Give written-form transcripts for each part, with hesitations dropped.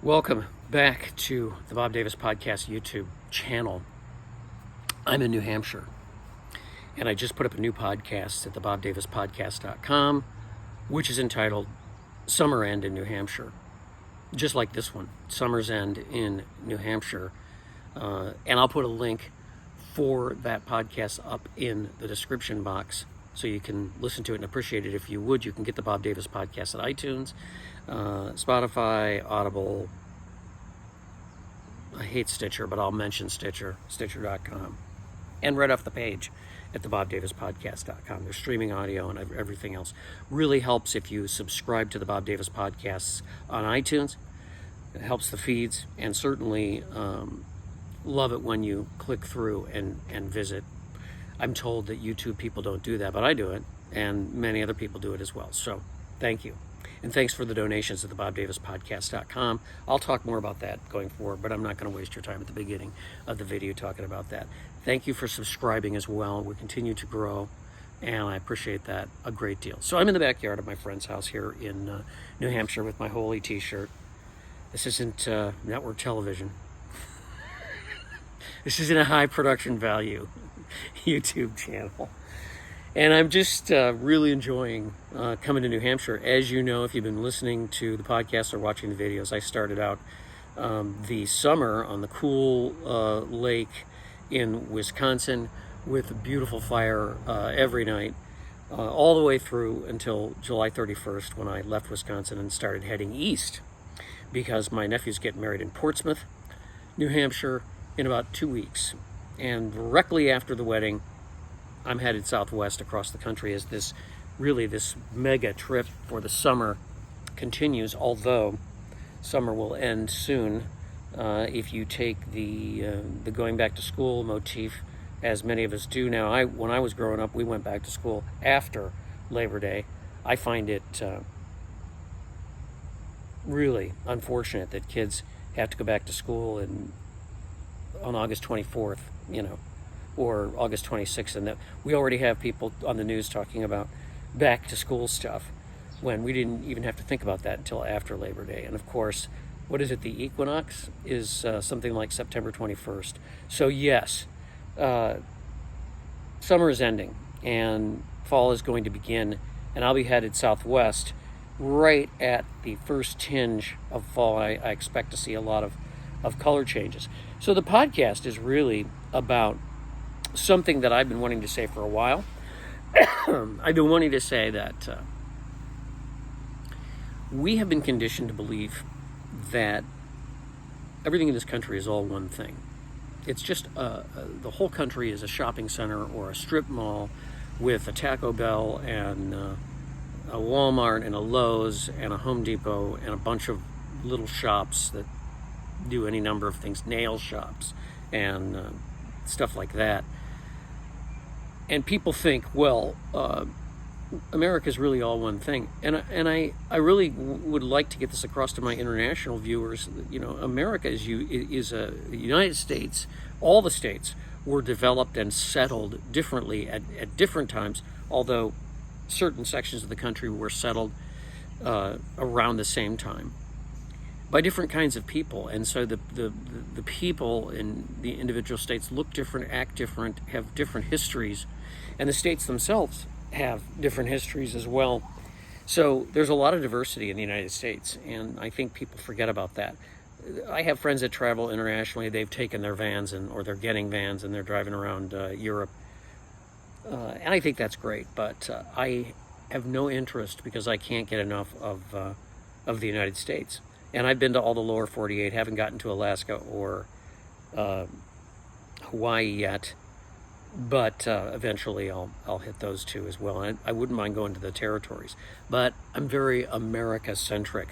Welcome back to the Bob Davis Podcast YouTube channel. I'm in New Hampshire, and I just put up a new podcast at thebobdavispodcast.com, which is entitled Summer End in New Hampshire. Just like this one, Summer's End in New Hampshire. And I'll put a link for that podcast up in the description box so you can listen to it and appreciate it. If you would, you can get the Bob Davis Podcast at iTunes, Spotify, Audible. I hate Stitcher, but I'll mention Stitcher, Stitcher.com. And right off the page at thebobdavispodcast.com. There's streaming audio and everything else. Really helps if you subscribe to the Bob Davis Podcasts on iTunes. It helps the feeds, and certainly love it when you click through and visit. I'm told that YouTube people don't do that, but I do it, and many other people do it as well. So thank you. And thanks for the donations at thebobdavispodcast.com. I'll talk more about that going forward, but I'm not going to waste your time at the beginning of the video talking about that. Thank you for subscribing as well. We continue to grow, and I appreciate that a great deal. So I'm in the backyard of my friend's house here in New Hampshire with my Holy t-shirt. This isn't network television. This isn't a high production value YouTube channel. And I'm just really enjoying coming to New Hampshire. As you know, if you've been listening to the podcast or watching the videos, I started out the summer on the cool lake in Wisconsin with a beautiful fire every night, all the way through until July 31st when I left Wisconsin and started heading east because my nephew's getting married in Portsmouth, New Hampshire, in about 2 weeks. And directly after the wedding, I'm headed southwest across the country as this mega trip for the summer continues, although summer will end soon if you take the going back to school motif, as many of us do now. When I was growing up, we went back to school after Labor Day. I find it really unfortunate that kids have to go back to school on August 24th, or August 26th, and that we already have people on the news talking about back to school stuff when we didn't even have to think about that until after Labor Day. And of course, what is it? The equinox is something like September 21st. So yes, summer is ending and fall is going to begin, and I'll be headed southwest right at the first tinge of fall. I expect to see a lot of color changes. So the podcast is really about something that I've been wanting to say for a while. I've been wanting to say that we have been conditioned to believe that everything in this country is all one thing. It's just the whole country is a shopping center or a strip mall with a Taco Bell and a Walmart and a Lowe's and a Home Depot and a bunch of little shops that do any number of things, nail shops and stuff like that. And people think, well, America's really all one thing. And I really would like to get this across to my international viewers. America is a United States. All the states were developed and settled differently at different times, although certain sections of the country were settled around the same time by different kinds of people. And so the people in the individual states look different, act different, have different histories, and the states themselves have different histories as well. So there's a lot of diversity in the United States, and I think people forget about that. I have friends that travel internationally. They've taken their vans or they're getting vans and they're driving around Europe. And I think that's great, but I have no interest because I can't get enough of the United States. And I've been to all the lower 48, haven't gotten to Alaska or Hawaii yet, but eventually I'll hit those two as well. And I wouldn't mind going to the territories, but I'm very America-centric.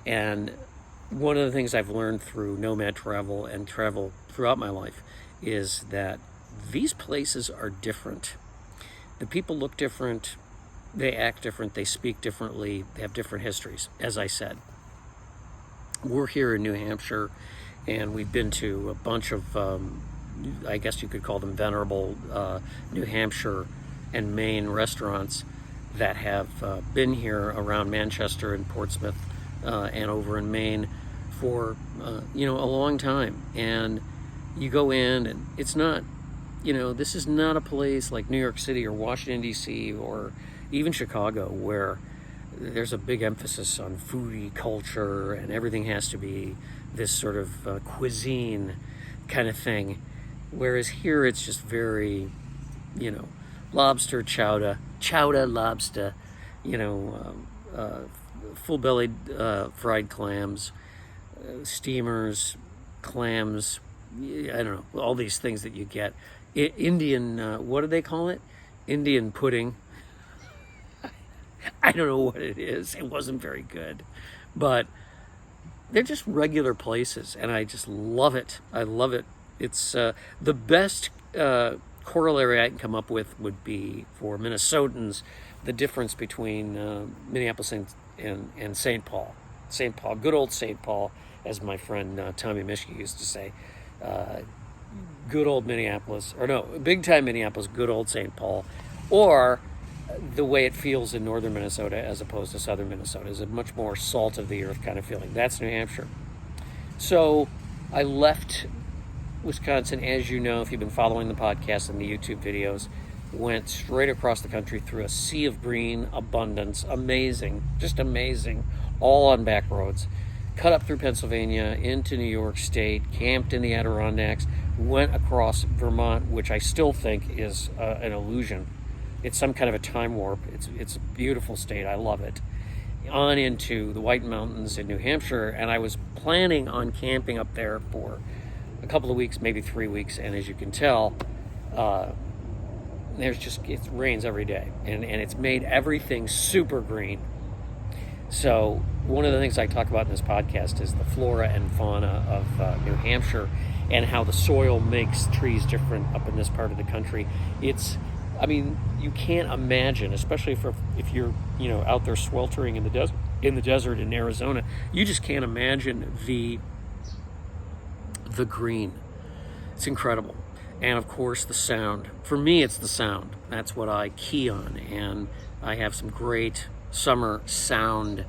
And one of the things I've learned through Nomad travel and travel throughout my life is that these places are different. The people look different, they act different, they speak differently, they have different histories, as I said. We're here in New Hampshire, and we've been to a bunch of, I guess you could call them venerable New Hampshire and Maine restaurants that have been here around Manchester and Portsmouth and over in Maine for a long time, and you go in, and it's not, this is not a place like New York City or Washington D.C. or even Chicago, where there's a big emphasis on foodie culture and everything has to be this sort of cuisine kind of thing. Whereas here it's just very, lobster chowder lobster, full-bellied fried clams, steamers, clams, I don't know, all these things that you get. Indian, what do they call it? Indian pudding. I don't know what it is. It wasn't very good. But they're just regular places, and I just love it. I love it. It's the best corollary I can come up with would be for Minnesotans, the difference between Minneapolis and St. Paul. St. Paul, good old St. Paul, as my friend Tommy Mischke used to say. Good old Minneapolis, or no, big time Minneapolis, good old St. Paul, or the way it feels in northern Minnesota as opposed to southern Minnesota is a much more salt of the earth kind of feeling. That's New Hampshire. So I left Wisconsin, as you know, if you've been following the podcast and the YouTube videos, went straight across the country through a sea of green abundance, amazing, just amazing, all on back roads, cut up through Pennsylvania into New York State, camped in the Adirondacks, went across Vermont, which I still think is an illusion. It's some kind of a time warp. It's a beautiful state. I love it. On into the White Mountains in New Hampshire, and I was planning on camping up there for a couple of weeks, maybe 3 weeks, and as you can tell, it rains every day, and it's made everything super green. So one of the things I talk about in this podcast is the flora and fauna of New Hampshire and how the soil makes trees different up in this part of the country. You can't imagine, especially if you're out there sweltering in the desert in Arizona, you just can't imagine the green. It's incredible. And of course the sound. For me, it's the sound. That's what I key on, and I have some great summer sound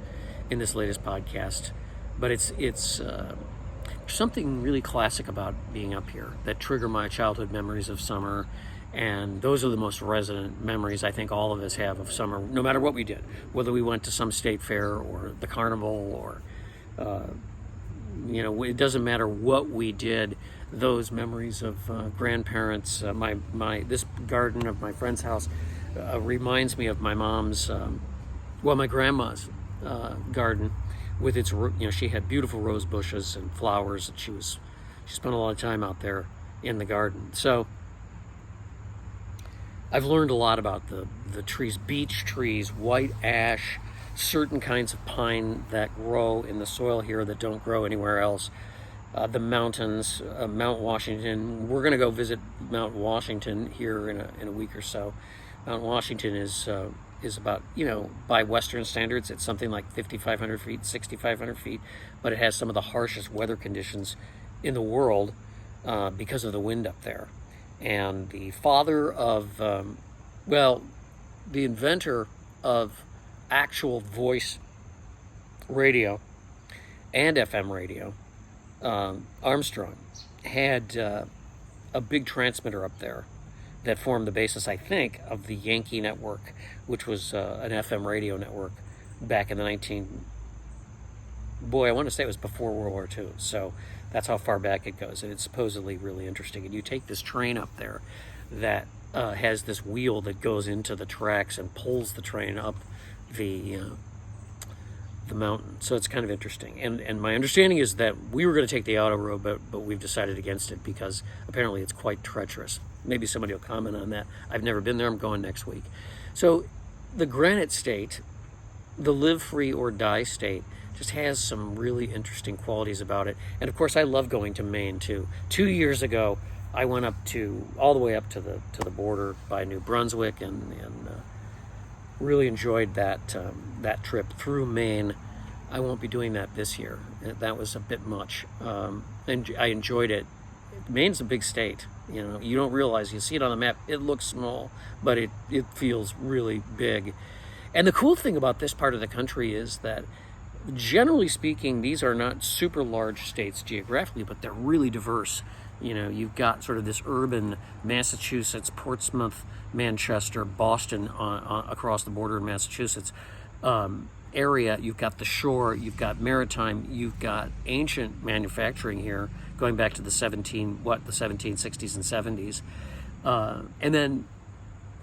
in this latest podcast. But it's something really classic about being up here that trigger my childhood memories of summer. And those are the most resonant memories I think all of us have of summer, no matter what we did, whether we went to some state fair or the carnival or, it doesn't matter what we did. Those memories of grandparents, this garden of my friend's house reminds me of my mom's, my grandma's garden with its, she had beautiful rose bushes and flowers, and she spent a lot of time out there in the garden. So I've learned a lot about the trees, beech trees, white ash, certain kinds of pine that grow in the soil here that don't grow anywhere else. The mountains, Mount Washington. We're going to go visit Mount Washington here in a week or so. Mount Washington is about, by Western standards, it's something like 5,500 feet, 6,500 feet, but it has some of the harshest weather conditions in the world because of the wind up there. And the father of, the inventor of actual voice radio and FM radio, Armstrong, had a big transmitter up there that formed the basis, I think, of the Yankee network, which was an FM radio network back in the I want to say it was before World War II. So that's how far back it goes, and it's supposedly really interesting. And you take this train up there that has this wheel that goes into the tracks and pulls the train up the mountain. So it's kind of interesting. And my understanding is that we were going to take the auto road, but we've decided against it because apparently it's quite treacherous. Maybe somebody will comment on that. I've never been there. I'm going next week. So the Granite State, the live free or die state, just has some really interesting qualities about it. And of course, I love going to Maine too. 2 years ago, I went all the way up to the border by New Brunswick and really enjoyed that trip through Maine. I won't be doing that this year. That was a bit much. And I enjoyed it. Maine's a big state. You don't realize, you see it on the map, it looks small, but it feels really big. And the cool thing about this part of the country is that generally speaking, these are not super large states geographically, but they're really diverse. You know, you've got sort of this urban Massachusetts, Portsmouth, Manchester, Boston across the border in Massachusetts area. You've got the shore, you've got maritime, you've got ancient manufacturing here going back to the 1760s and 70s. And then,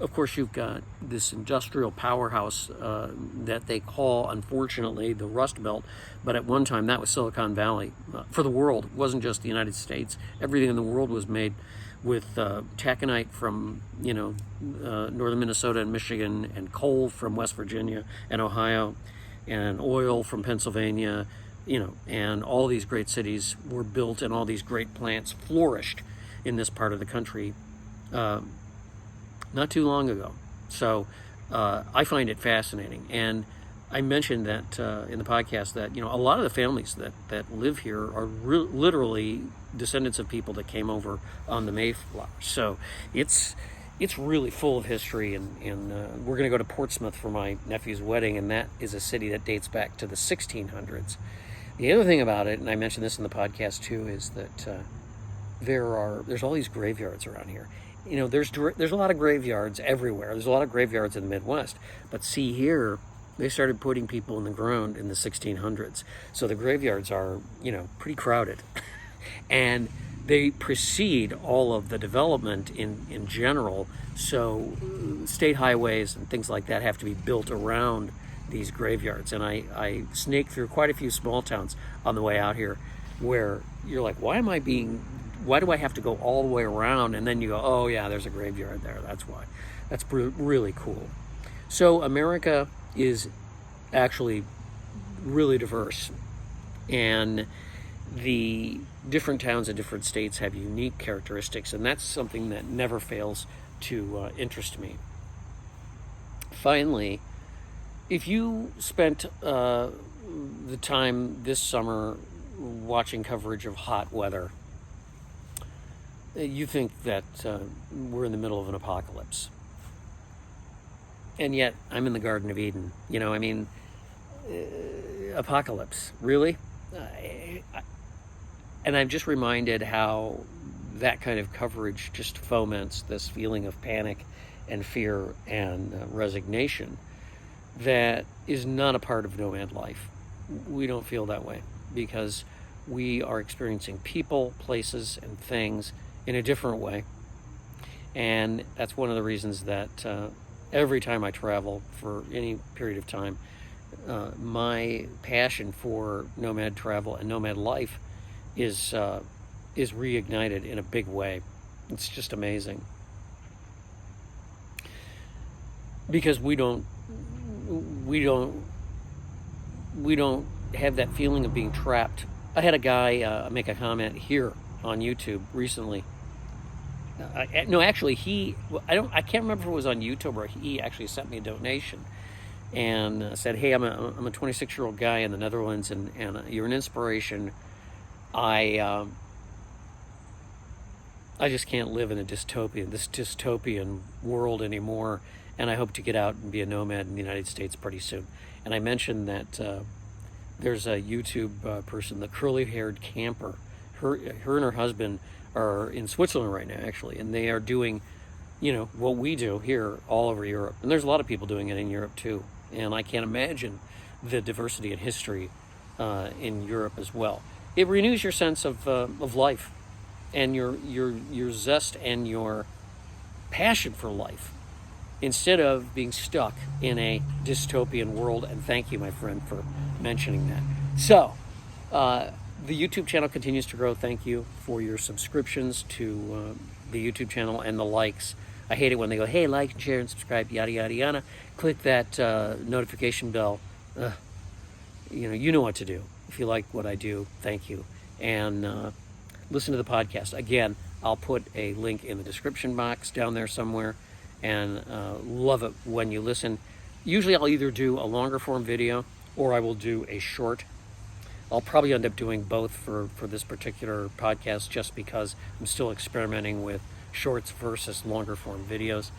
of course, you've got this industrial powerhouse that they call, unfortunately, the Rust Belt. But at one time, that was Silicon Valley for the world. It wasn't just the United States. Everything in the world was made with taconite from, northern Minnesota and Michigan, and coal from West Virginia and Ohio, and oil from Pennsylvania, and all these great cities were built, and all these great plants flourished in this part of the country not too long ago. So I find it fascinating. And I mentioned that in the podcast that, a lot of the families that live here are literally descendants of people that came over on the Mayflower. So it's really full of history. And we're going to go to Portsmouth for my nephew's wedding, and that is a city that dates back to the 1600s. The other thing about it, and I mentioned this in the podcast too, is that there's all these graveyards around here. There's a lot of graveyards everywhere. There's a lot of graveyards in the Midwest. But see here, they started putting people in the ground in the 1600s. So the graveyards are, pretty crowded. And they precede all of the development in general. So state highways and things like that have to be built around these graveyards. And I snaked through quite a few small towns on the way out here where you're like, why do I have to go all the way around? And then you go, oh yeah, there's a graveyard there. That's why. That's really cool. So America is actually really diverse, and the different towns in different states have unique characteristics, and that's something that never fails to interest me. Finally, if you spent the time this summer watching coverage of hot weather, you think that we're in the middle of an apocalypse. And yet, I'm in the Garden of Eden. Apocalypse, really? And I'm just reminded how that kind of coverage just foments this feeling of panic and fear and resignation that is not a part of nomad life. We don't feel that way because we are experiencing people, places, and things in a different way. And that's one of the reasons that every time I travel for any period of time, my passion for nomad travel and nomad life is reignited in a big way. It's just amazing. Because we don't have that feeling of being trapped. I had a guy make a comment here on YouTube recently. I can't remember if it was on YouTube or he actually sent me a donation and said, hey, I'm a 26-year-old guy in the Netherlands, and you're an inspiration. I just can't live in this dystopian world anymore, and I hope to get out and be a nomad in the United States pretty soon. And I mentioned that there's a YouTube person, the curly-haired camper. Her and her husband are in Switzerland right now, actually, and they are doing, what we do here all over Europe. And there's a lot of people doing it in Europe too. And I can't imagine the diversity and history in Europe as well. It renews your sense of life, and your zest and your passion for life, instead of being stuck in a dystopian world. And thank you, my friend, for mentioning that. So, the YouTube channel continues to grow. Thank you for your subscriptions to the YouTube channel and the likes. I hate it when they go, hey, like and share and subscribe, yada, yada, yada. Click that notification bell. You know what to do. If you like what I do, thank you. And listen to the podcast. Again, I'll put a link in the description box down there somewhere. And love it when you listen. Usually I'll either do a longer form video or I will do a short. I'll probably end up doing both for this particular podcast, just because I'm still experimenting with shorts versus longer form videos.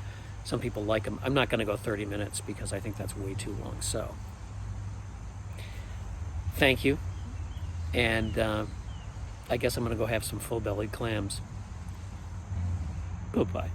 Some people like them. I'm not going to go 30 minutes because I think that's way too long. So thank you. And I guess I'm going to go have some full-bellied clams. Goodbye.